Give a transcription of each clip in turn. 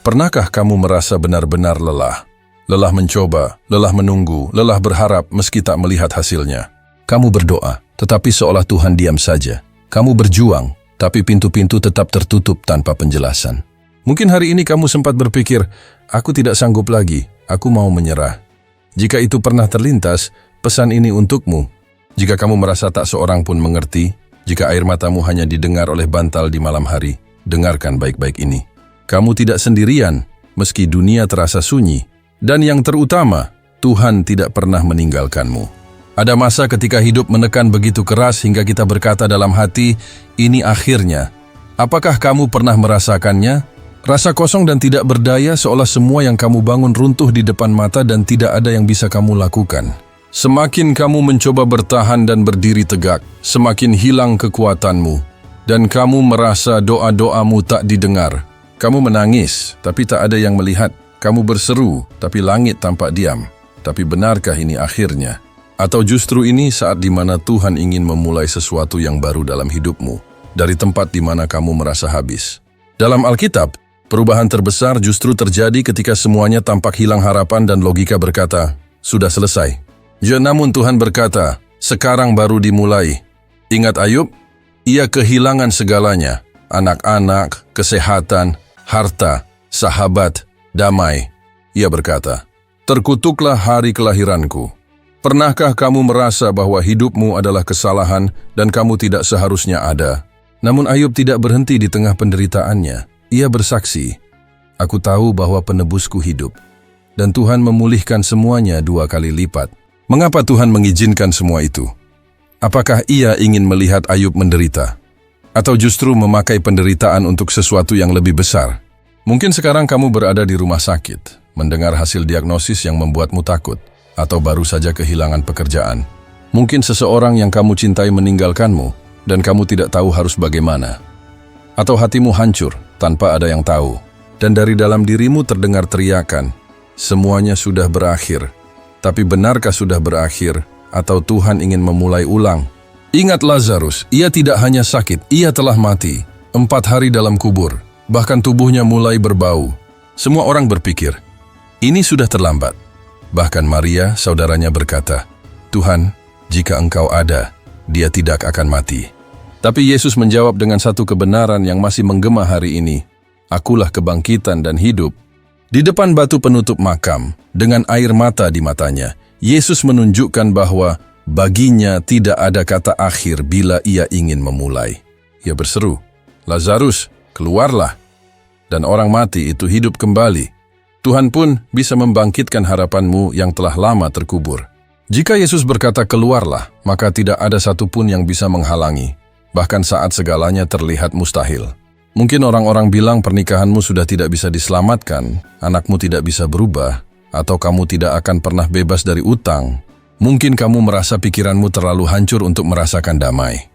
Pernahkah kamu merasa benar-benar lelah? Lelah mencoba, lelah menunggu, lelah berharap meski tak melihat hasilnya. Kamu berdoa, tetapi seolah Tuhan diam saja. Kamu berjuang, tapi pintu-pintu tetap tertutup tanpa penjelasan. Mungkin hari ini kamu sempat berpikir, aku tidak sanggup lagi, aku mau menyerah. Jika itu pernah terlintas, pesan ini untukmu. Jika kamu merasa tak seorang pun mengerti, jika air matamu hanya didengar oleh bantal di malam hari, dengarkan baik-baik ini. Kamu tidak sendirian, meski dunia terasa sunyi. Dan yang terutama, Tuhan tidak pernah meninggalkanmu. Ada masa ketika hidup menekan begitu keras hingga kita berkata dalam hati, ini akhirnya. Apakah kamu pernah merasakannya? Rasa kosong dan tidak berdaya seolah semua yang kamu bangun runtuh di depan mata dan tidak ada yang bisa kamu lakukan. Semakin kamu mencoba bertahan dan berdiri tegak, semakin hilang kekuatanmu. Dan kamu merasa doa-doamu tak didengar. Kamu menangis, tapi tak ada yang melihat. Kamu berseru, tapi langit tampak diam. Tapi benarkah ini akhirnya? Atau justru ini saat di mana Tuhan ingin memulai sesuatu yang baru dalam hidupmu, dari tempat di mana kamu merasa habis? Dalam Alkitab, perubahan terbesar justru terjadi ketika semuanya tampak hilang harapan dan logika berkata, sudah selesai. Ya, namun Tuhan berkata, sekarang baru dimulai. Ingat Ayub? Ia kehilangan segalanya, anak-anak, kesehatan, harta, sahabat, damai. Ia berkata, terkutuklah hari kelahiranku. Pernahkah kamu merasa bahwa hidupmu adalah kesalahan dan kamu tidak seharusnya ada? Namun Ayub tidak berhenti di tengah penderitaannya. Ia bersaksi, aku tahu bahwa penebusku hidup. Dan Tuhan memulihkan semuanya 2 kali lipat. Mengapa Tuhan mengizinkan semua itu? Apakah ia ingin melihat Ayub menderita? Atau justru memakai penderitaan untuk sesuatu yang lebih besar? Mungkin sekarang kamu berada di rumah sakit, mendengar hasil diagnosis yang membuatmu takut, atau baru saja kehilangan pekerjaan. Mungkin seseorang yang kamu cintai meninggalkanmu, dan kamu tidak tahu harus bagaimana. Atau hatimu hancur, tanpa ada yang tahu. Dan dari dalam dirimu terdengar teriakan, semuanya sudah berakhir. Tapi benarkah sudah berakhir, atau Tuhan ingin memulai ulang? Ingat Lazarus, ia tidak hanya sakit, ia telah mati. 4 hari dalam kubur, bahkan tubuhnya mulai berbau. Semua orang berpikir, ini sudah terlambat. Bahkan Maria, saudaranya berkata, Tuhan, jika Engkau ada, dia tidak akan mati. Tapi Yesus menjawab dengan satu kebenaran yang masih menggema hari ini. Akulah kebangkitan dan hidup. Di depan batu penutup makam, dengan air mata di matanya, Yesus menunjukkan bahwa baginya tidak ada kata akhir bila ia ingin memulai. Ia berseru, Lazarus, keluarlah. Dan orang mati itu hidup kembali. Tuhan pun bisa membangkitkan harapanmu yang telah lama terkubur. Jika Yesus berkata keluarlah, maka tidak ada satupun yang bisa menghalangi. Bahkan saat segalanya terlihat mustahil. Mungkin orang-orang bilang pernikahanmu sudah tidak bisa diselamatkan, anakmu tidak bisa berubah, atau kamu tidak akan pernah bebas dari utang. Mungkin kamu merasa pikiranmu terlalu hancur untuk merasakan damai.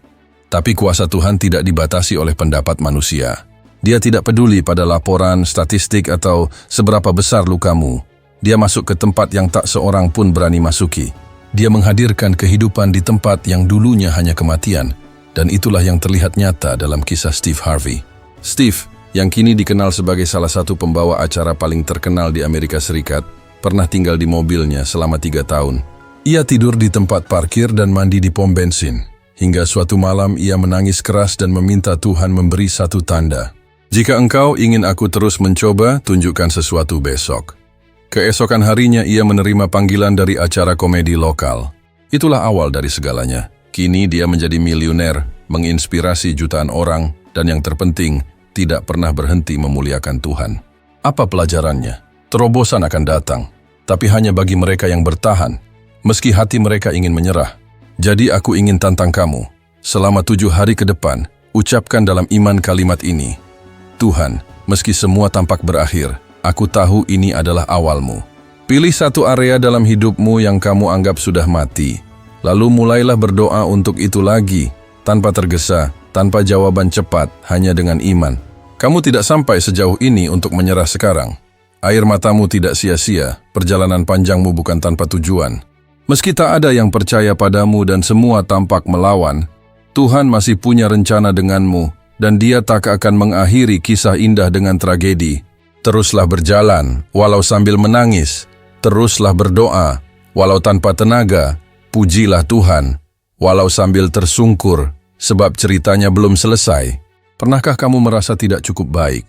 Tapi kuasa Tuhan tidak dibatasi oleh pendapat manusia. Dia tidak peduli pada laporan, statistik, atau seberapa besar lukamu. Dia masuk ke tempat yang tak seorang pun berani masuki. Dia menghadirkan kehidupan di tempat yang dulunya hanya kematian. Dan itulah yang terlihat nyata dalam kisah Steve Harvey. Steve, yang kini dikenal sebagai salah satu pembawa acara paling terkenal di Amerika Serikat, pernah tinggal di mobilnya selama 3 tahun. Ia tidur di tempat parkir dan mandi di pom bensin. Hingga suatu malam ia menangis keras dan meminta Tuhan memberi satu tanda. Jika engkau ingin aku terus mencoba, tunjukkan sesuatu besok. Keesokan harinya ia menerima panggilan dari acara komedi lokal. Itulah awal dari segalanya. Kini dia menjadi miliuner, menginspirasi jutaan orang, dan yang terpenting, tidak pernah berhenti memuliakan Tuhan. Apa pelajarannya? Terobosan akan datang, tapi hanya bagi mereka yang bertahan, meski hati mereka ingin menyerah. Jadi aku ingin tantang kamu, selama 7 hari ke depan, ucapkan dalam iman kalimat ini. Tuhan, meski semua tampak berakhir, aku tahu ini adalah awalmu. Pilih satu area dalam hidupmu yang kamu anggap sudah mati, lalu mulailah berdoa untuk itu lagi, tanpa tergesa, tanpa jawaban cepat, hanya dengan iman. Kamu tidak sampai sejauh ini untuk menyerah sekarang. Air matamu tidak sia-sia, perjalanan panjangmu bukan tanpa tujuan. Meski tak ada yang percaya padamu dan semua tampak melawan, Tuhan masih punya rencana denganmu, dan Dia tak akan mengakhiri kisah indah dengan tragedi. Teruslah berjalan, walau sambil menangis. Teruslah berdoa, walau tanpa tenaga. Pujilah Tuhan, walau sambil tersungkur, sebab ceritanya belum selesai. Pernahkah kamu merasa tidak cukup baik?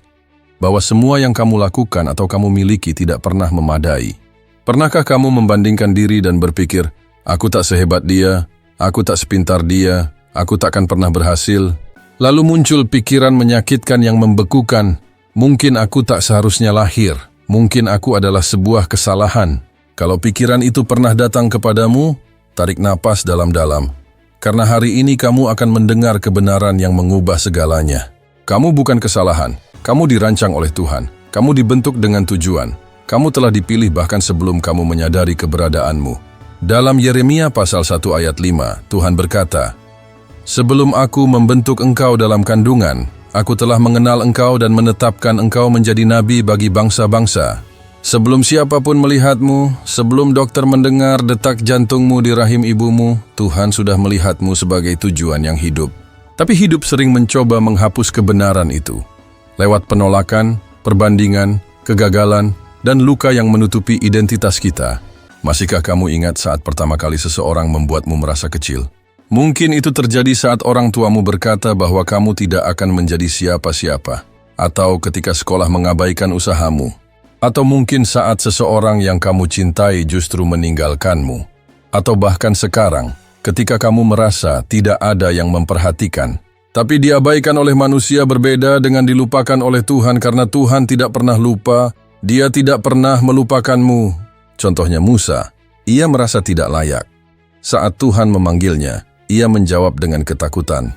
Bahwa semua yang kamu lakukan atau kamu miliki tidak pernah memadai? Pernahkah kamu membandingkan diri dan berpikir, aku tak sehebat dia, aku tak sepintar dia, aku takkan pernah berhasil? Lalu muncul pikiran menyakitkan yang membekukan, mungkin aku tak seharusnya lahir, mungkin aku adalah sebuah kesalahan. Kalau pikiran itu pernah datang kepadamu, tarik napas dalam-dalam. Karena hari ini kamu akan mendengar kebenaran yang mengubah segalanya. Kamu bukan kesalahan, kamu dirancang oleh Tuhan, kamu dibentuk dengan tujuan. Kamu telah dipilih bahkan sebelum kamu menyadari keberadaanmu. Dalam Yeremia pasal 1 ayat 5, Tuhan berkata, "Sebelum aku membentuk engkau dalam kandungan, aku telah mengenal engkau dan menetapkan engkau menjadi nabi bagi bangsa-bangsa. Sebelum siapapun melihatmu, sebelum dokter mendengar detak jantungmu di rahim ibumu, Tuhan sudah melihatmu sebagai tujuan yang hidup." Tapi hidup sering mencoba menghapus kebenaran itu. Lewat penolakan, perbandingan, kegagalan, dan luka yang menutupi identitas kita. Masihkah kamu ingat saat pertama kali seseorang membuatmu merasa kecil? Mungkin itu terjadi saat orang tuamu berkata bahwa kamu tidak akan menjadi siapa-siapa, atau ketika sekolah mengabaikan usahamu, atau mungkin saat seseorang yang kamu cintai justru meninggalkanmu, atau bahkan sekarang ketika kamu merasa tidak ada yang memperhatikan, tapi diabaikan oleh manusia berbeda dengan dilupakan oleh Tuhan karena Tuhan tidak pernah lupa, Dia tidak pernah melupakanmu. Contohnya Musa, ia merasa tidak layak. Saat Tuhan memanggilnya, ia menjawab dengan ketakutan,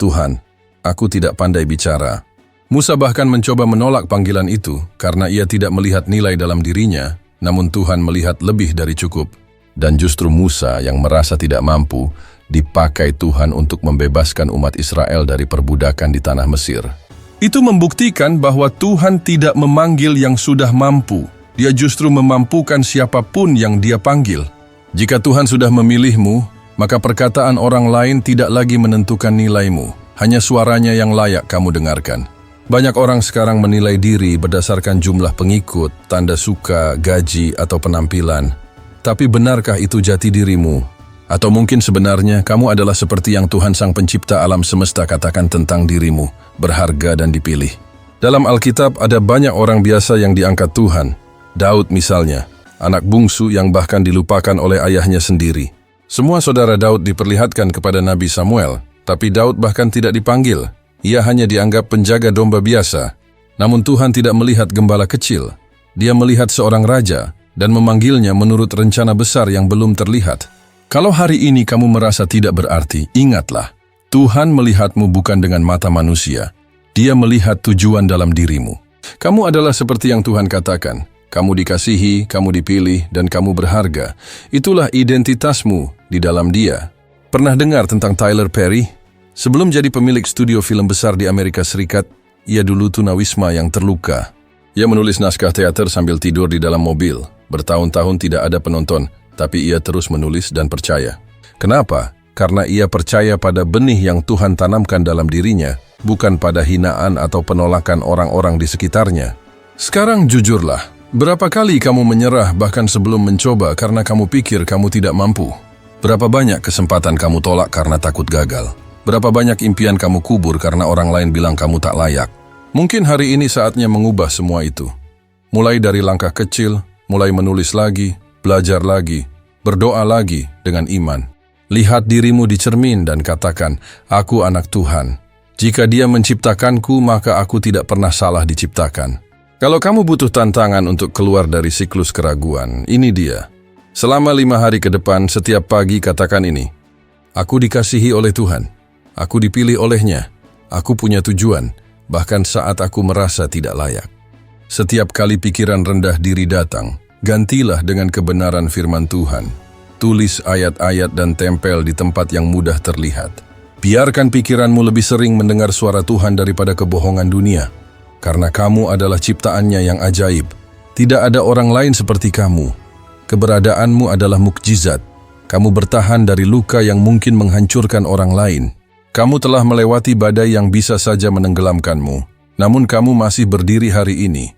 "Tuhan, aku tidak pandai bicara." Musa bahkan mencoba menolak panggilan itu karena ia tidak melihat nilai dalam dirinya, namun Tuhan melihat lebih dari cukup. Dan justru Musa yang merasa tidak mampu, dipakai Tuhan untuk membebaskan umat Israel dari perbudakan di tanah Mesir. Itu membuktikan bahwa Tuhan tidak memanggil yang sudah mampu. Dia justru memampukan siapapun yang Dia panggil. Jika Tuhan sudah memilihmu, maka perkataan orang lain tidak lagi menentukan nilaimu. Hanya suaranya yang layak kamu dengarkan. Banyak orang sekarang menilai diri berdasarkan jumlah pengikut, tanda suka, gaji, atau penampilan. Tapi benarkah itu jati dirimu? Atau mungkin sebenarnya kamu adalah seperti yang Tuhan Sang Pencipta alam semesta katakan tentang dirimu, berharga dan dipilih. Dalam Alkitab ada banyak orang biasa yang diangkat Tuhan. Daud misalnya, anak bungsu yang bahkan dilupakan oleh ayahnya sendiri. Semua saudara Daud diperlihatkan kepada Nabi Samuel, tapi Daud bahkan tidak dipanggil. Ia hanya dianggap penjaga domba biasa. Namun Tuhan tidak melihat gembala kecil. Dia melihat seorang raja dan memanggilnya menurut rencana besar yang belum terlihat. Kalau hari ini kamu merasa tidak berarti, ingatlah, Tuhan melihatmu bukan dengan mata manusia. Dia melihat tujuan dalam dirimu. Kamu adalah seperti yang Tuhan katakan. Kamu dikasihi, kamu dipilih, dan kamu berharga. Itulah identitasmu di dalam Dia. Pernah dengar tentang Tyler Perry? Sebelum jadi pemilik studio film besar di Amerika Serikat, ia dulu tunawisma yang terluka. Ia menulis naskah teater sambil tidur di dalam mobil. Bertahun-tahun tidak ada penonton, tapi ia terus menulis dan percaya. Kenapa? Karena ia percaya pada benih yang Tuhan tanamkan dalam dirinya, bukan pada hinaan atau penolakan orang-orang di sekitarnya. Sekarang jujurlah, berapa kali kamu menyerah bahkan sebelum mencoba karena kamu pikir kamu tidak mampu? Berapa banyak kesempatan kamu tolak karena takut gagal? Berapa banyak impian kamu kubur karena orang lain bilang kamu tak layak? Mungkin hari ini saatnya mengubah semua itu. Mulai dari langkah kecil, mulai menulis lagi, belajar lagi, berdoa lagi dengan iman. Lihat dirimu di cermin dan katakan, "Aku anak Tuhan. Jika Dia menciptakanku, maka aku tidak pernah salah diciptakan." Kalau kamu butuh tantangan untuk keluar dari siklus keraguan, ini dia. Selama 5 hari ke depan, setiap pagi katakan ini, "Aku dikasihi oleh Tuhan. Aku dipilih oleh-Nya. Aku punya tujuan, bahkan saat aku merasa tidak layak." Setiap kali pikiran rendah diri datang, gantilah dengan kebenaran firman Tuhan. Tulis ayat-ayat dan tempel di tempat yang mudah terlihat. Biarkan pikiranmu lebih sering mendengar suara Tuhan daripada kebohongan dunia. Karena kamu adalah ciptaannya yang ajaib. Tidak ada orang lain seperti kamu. Keberadaanmu adalah mukjizat. Kamu bertahan dari luka yang mungkin menghancurkan orang lain. Kamu telah melewati badai yang bisa saja menenggelamkanmu. Namun kamu masih berdiri hari ini.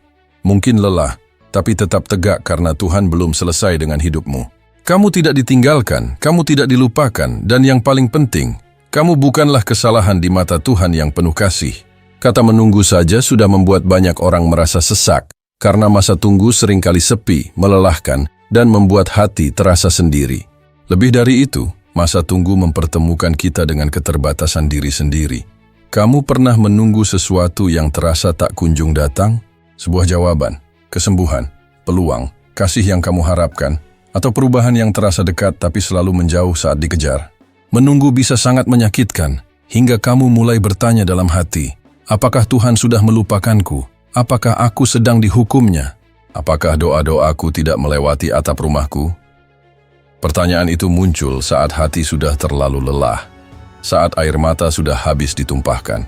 mungkin lelah, tapi tetap tegak karena Tuhan belum selesai dengan hidupmu. Kamu tidak ditinggalkan, kamu tidak dilupakan, dan yang paling penting, kamu bukanlah kesalahan di mata Tuhan yang penuh kasih. Kata menunggu saja sudah membuat banyak orang merasa sesak, karena masa tunggu seringkali sepi, melelahkan, dan membuat hati terasa sendiri. Lebih dari itu, masa tunggu mempertemukan kita dengan keterbatasan diri sendiri. Kamu pernah menunggu sesuatu yang terasa tak kunjung datang? Sebuah jawaban, kesembuhan, peluang, kasih yang kamu harapkan, atau perubahan yang terasa dekat tapi selalu menjauh saat dikejar. Menunggu bisa sangat menyakitkan, hingga kamu mulai bertanya dalam hati, apakah Tuhan sudah melupakanku? Apakah aku sedang dihukumnya? Apakah doa-doaku tidak melewati atap rumahku? Pertanyaan itu muncul saat hati sudah terlalu lelah, saat air mata sudah habis ditumpahkan.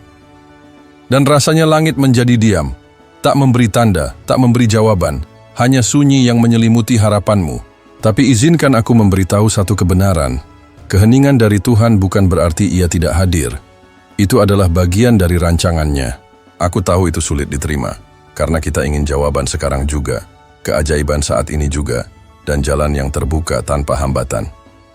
Dan rasanya langit menjadi diam, tak memberi tanda, tak memberi jawaban, hanya sunyi yang menyelimuti harapanmu. Tapi izinkan aku memberitahu satu kebenaran. Keheningan dari Tuhan bukan berarti Ia tidak hadir. Itu adalah bagian dari rancangannya. Aku tahu itu sulit diterima, karena kita ingin jawaban sekarang juga, keajaiban saat ini juga, dan jalan yang terbuka tanpa hambatan.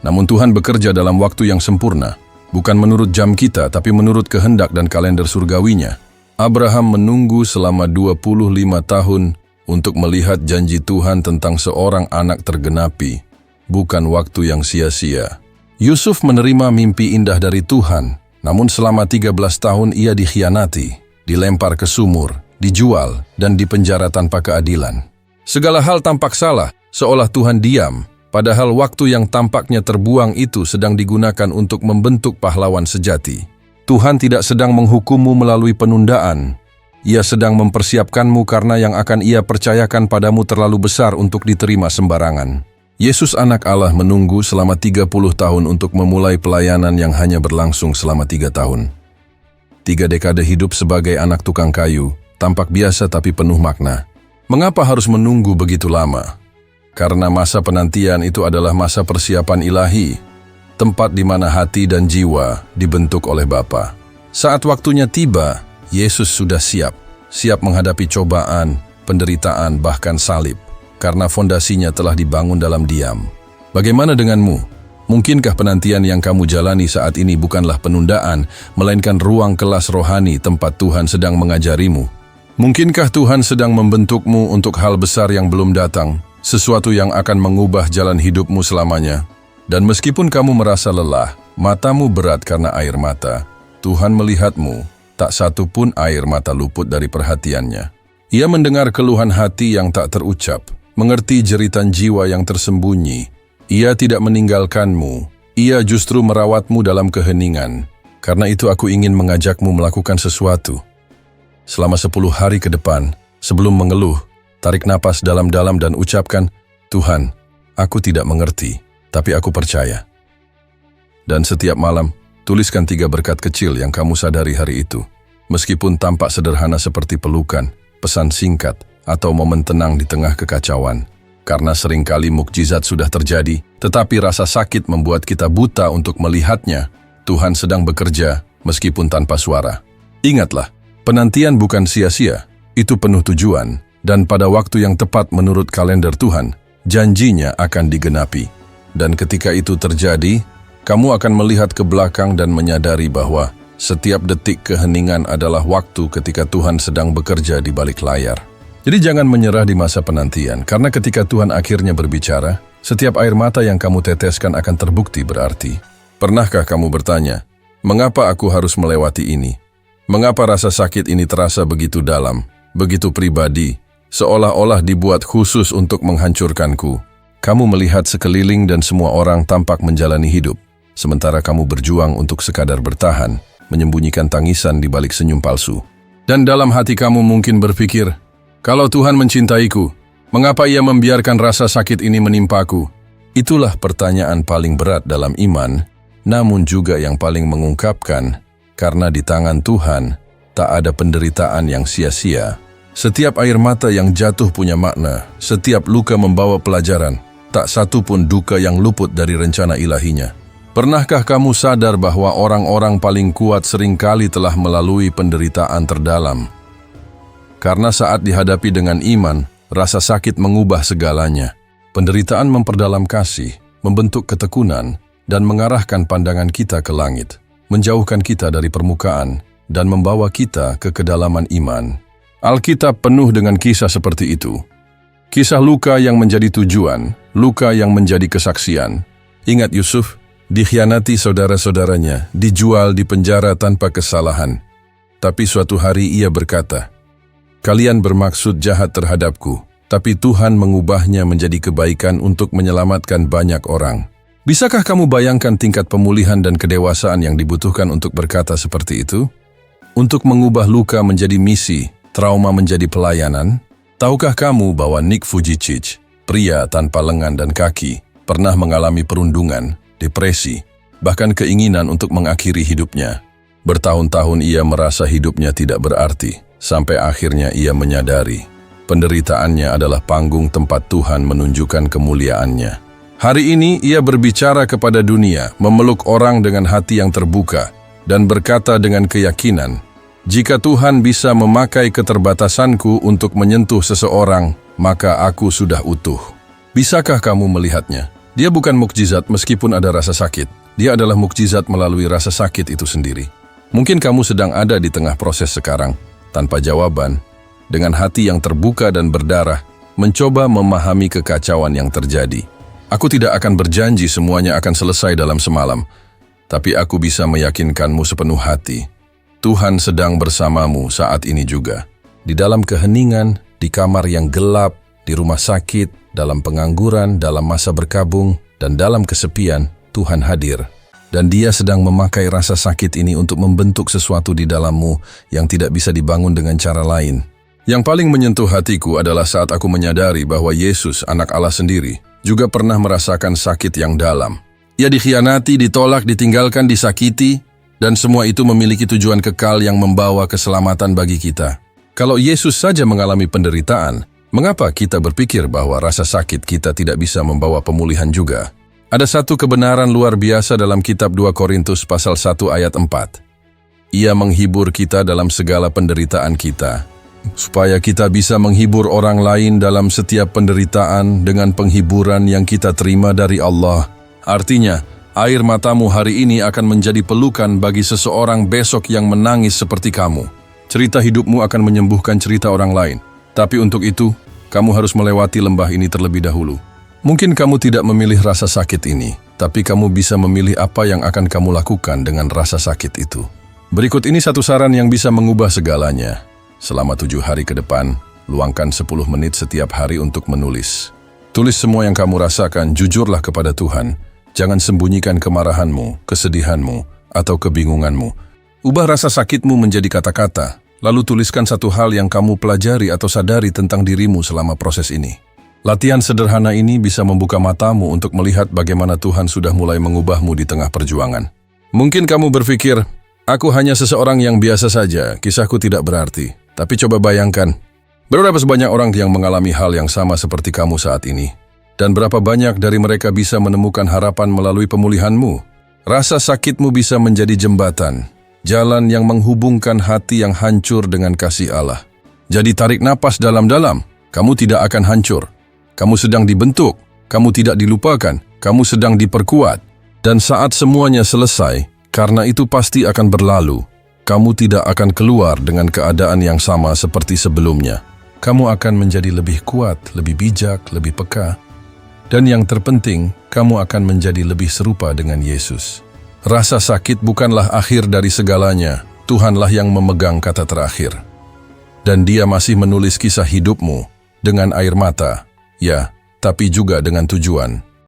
Namun Tuhan bekerja dalam waktu yang sempurna, bukan menurut jam kita, tapi menurut kehendak dan kalender surgawinya. Abraham menunggu selama 25 tahun untuk melihat janji Tuhan tentang seorang anak tergenapi, bukan waktu yang sia-sia. Yusuf menerima mimpi indah dari Tuhan, namun selama 13 tahun ia dikhianati, dilempar ke sumur, dijual, dan dipenjara tanpa keadilan. Segala hal tampak salah, seolah Tuhan diam, padahal waktu yang tampaknya terbuang itu sedang digunakan untuk membentuk pahlawan sejati. Tuhan tidak sedang menghukummu melalui penundaan. Ia sedang mempersiapkanmu karena yang akan Ia percayakan padamu terlalu besar untuk diterima sembarangan. Yesus anak Allah menunggu selama 30 tahun untuk memulai pelayanan yang hanya berlangsung selama 3 tahun. 3 dekade hidup sebagai anak tukang kayu, tampak biasa tapi penuh makna. Mengapa harus menunggu begitu lama? Karena masa penantian itu adalah masa persiapan ilahi, tempat di mana hati dan jiwa dibentuk oleh Bapa. Saat waktunya tiba, Yesus sudah siap menghadapi cobaan, penderitaan, bahkan salib, karena fondasinya telah dibangun dalam diam. Bagaimana denganmu? Mungkinkah penantian yang kamu jalani saat ini bukanlah penundaan, melainkan ruang kelas rohani tempat Tuhan sedang mengajarimu? Mungkinkah Tuhan sedang membentukmu untuk hal besar yang belum datang, sesuatu yang akan mengubah jalan hidupmu selamanya? Dan meskipun kamu merasa lelah, matamu berat karena air mata, Tuhan melihatmu, tak satu pun air mata luput dari perhatiannya. Ia mendengar keluhan hati yang tak terucap, mengerti jeritan jiwa yang tersembunyi. Ia tidak meninggalkanmu, Ia justru merawatmu dalam keheningan. Karena itu aku ingin mengajakmu melakukan sesuatu. Selama 10 hari ke depan, sebelum mengeluh, tarik napas dalam-dalam dan ucapkan, Tuhan, aku tidak mengerti, tapi aku percaya. Dan setiap malam, tuliskan 3 berkat kecil yang kamu sadari hari itu. Meskipun tampak sederhana seperti pelukan, pesan singkat, atau momen tenang di tengah kekacauan. Karena seringkali mukjizat sudah terjadi, tetapi rasa sakit membuat kita buta untuk melihatnya. Tuhan sedang bekerja, meskipun tanpa suara. Ingatlah, penantian bukan sia-sia, itu penuh tujuan, dan pada waktu yang tepat menurut kalender Tuhan, janjinya akan digenapi. Dan ketika itu terjadi, kamu akan melihat ke belakang dan menyadari bahwa setiap detik keheningan adalah waktu ketika Tuhan sedang bekerja di balik layar. Jadi jangan menyerah di masa penantian, karena ketika Tuhan akhirnya berbicara, setiap air mata yang kamu teteskan akan terbukti berarti. Pernahkah kamu bertanya, mengapa aku harus melewati ini? Mengapa rasa sakit ini terasa begitu dalam, begitu pribadi, seolah-olah dibuat khusus untuk menghancurkanku? Kamu melihat sekeliling dan semua orang tampak menjalani hidup, sementara kamu berjuang untuk sekadar bertahan, menyembunyikan tangisan di balik senyum palsu. Dan dalam hati kamu mungkin berpikir, kalau Tuhan mencintaiku, mengapa Ia membiarkan rasa sakit ini menimpaku? Itulah pertanyaan paling berat dalam iman, namun juga yang paling mengungkapkan, karena di tangan Tuhan tak ada penderitaan yang sia-sia. Setiap air mata yang jatuh punya makna, setiap luka membawa pelajaran. Tak satu pun duka yang luput dari rencana ilahinya. Pernahkah kamu sadar bahwa orang-orang paling kuat seringkali telah melalui penderitaan terdalam? Karena saat dihadapi dengan iman, rasa sakit mengubah segalanya. Penderitaan memperdalam kasih, membentuk ketekunan, dan mengarahkan pandangan kita ke langit, menjauhkan kita dari permukaan, dan membawa kita ke kedalaman iman. Alkitab penuh dengan kisah seperti itu. Kisah luka yang menjadi tujuan, luka yang menjadi kesaksian. Ingat Yusuf, dikhianati saudara-saudaranya, dijual di penjara tanpa kesalahan. Tapi suatu hari ia berkata, "Kalian bermaksud jahat terhadapku, tapi Tuhan mengubahnya menjadi kebaikan untuk menyelamatkan banyak orang." Bisakah kamu bayangkan tingkat pemulihan dan kedewasaan yang dibutuhkan untuk berkata seperti itu? Untuk mengubah luka menjadi misi, trauma menjadi pelayanan? Tahukah kamu bahwa Nick Vujicic, pria tanpa lengan dan kaki, pernah mengalami perundungan, depresi, bahkan keinginan untuk mengakhiri hidupnya? Bertahun-tahun ia merasa hidupnya tidak berarti, sampai akhirnya ia menyadari penderitaannya adalah panggung tempat Tuhan menunjukkan kemuliaannya. Hari ini ia berbicara kepada dunia, memeluk orang dengan hati yang terbuka, dan berkata dengan keyakinan, "Jika Tuhan bisa memakai keterbatasanku untuk menyentuh seseorang, maka aku sudah utuh." Bisakah kamu melihatnya? Dia bukan mukjizat meskipun ada rasa sakit. Dia adalah mukjizat melalui rasa sakit itu sendiri. Mungkin kamu sedang ada di tengah proses sekarang, tanpa jawaban, dengan hati yang terbuka dan berdarah, mencoba memahami kekacauan yang terjadi. Aku tidak akan berjanji semuanya akan selesai dalam semalam, tapi aku bisa meyakinkanmu sepenuh hati. Tuhan sedang bersamamu saat ini juga. Di dalam keheningan, di kamar yang gelap, di rumah sakit, dalam pengangguran, dalam masa berkabung, dan dalam kesepian, Tuhan hadir. Dan Dia sedang memakai rasa sakit ini untuk membentuk sesuatu di dalammu yang tidak bisa dibangun dengan cara lain. Yang paling menyentuh hatiku adalah saat aku menyadari bahwa Yesus, anak Allah sendiri, juga pernah merasakan sakit yang dalam. Ia dikhianati, ditolak, ditinggalkan, disakiti, dan semua itu memiliki tujuan kekal yang membawa keselamatan bagi kita. Kalau Yesus saja mengalami penderitaan, mengapa kita berpikir bahwa rasa sakit kita tidak bisa membawa pemulihan juga? Ada satu kebenaran luar biasa dalam kitab 2 Korintus pasal 1 ayat 4. Ia menghibur kita dalam segala penderitaan kita, supaya kita bisa menghibur orang lain dalam setiap penderitaan dengan penghiburan yang kita terima dari Allah. Artinya, air matamu hari ini akan menjadi pelukan bagi seseorang besok yang menangis seperti kamu. Cerita hidupmu akan menyembuhkan cerita orang lain. Tapi untuk itu, kamu harus melewati lembah ini terlebih dahulu. Mungkin kamu tidak memilih rasa sakit ini, tapi kamu bisa memilih apa yang akan kamu lakukan dengan rasa sakit itu. Berikut ini satu saran yang bisa mengubah segalanya. Selama 7 hari ke depan, luangkan 10 menit setiap hari untuk menulis. Tulis semua yang kamu rasakan, jujurlah kepada Tuhan. Jangan sembunyikan kemarahanmu, kesedihanmu, atau kebingunganmu. Ubah rasa sakitmu menjadi kata-kata, lalu tuliskan satu hal yang kamu pelajari atau sadari tentang dirimu selama proses ini. Latihan sederhana ini bisa membuka matamu untuk melihat bagaimana Tuhan sudah mulai mengubahmu di tengah perjuangan. Mungkin kamu berpikir, aku hanya seseorang yang biasa saja, kisahku tidak berarti. Tapi coba bayangkan, berapa banyak orang yang mengalami hal yang sama seperti kamu saat ini? Dan berapa banyak dari mereka bisa menemukan harapan melalui pemulihanmu? Rasa sakitmu bisa menjadi jembatan, jalan yang menghubungkan hati yang hancur dengan kasih Allah. Jadi tarik napas dalam-dalam, kamu tidak akan hancur. Kamu sedang dibentuk, kamu tidak dilupakan, kamu sedang diperkuat. Dan saat semuanya selesai, karena itu pasti akan berlalu, kamu tidak akan keluar dengan keadaan yang sama seperti sebelumnya. Kamu akan menjadi lebih kuat, lebih bijak, lebih peka. Dan yang terpenting, kamu akan menjadi lebih serupa dengan Yesus. Rasa sakit bukanlah akhir dari segalanya, Tuhanlah yang memegang kata terakhir. Dan Dia masih menulis kisah hidupmu dengan air mata, ya, tapi juga dengan tujuan.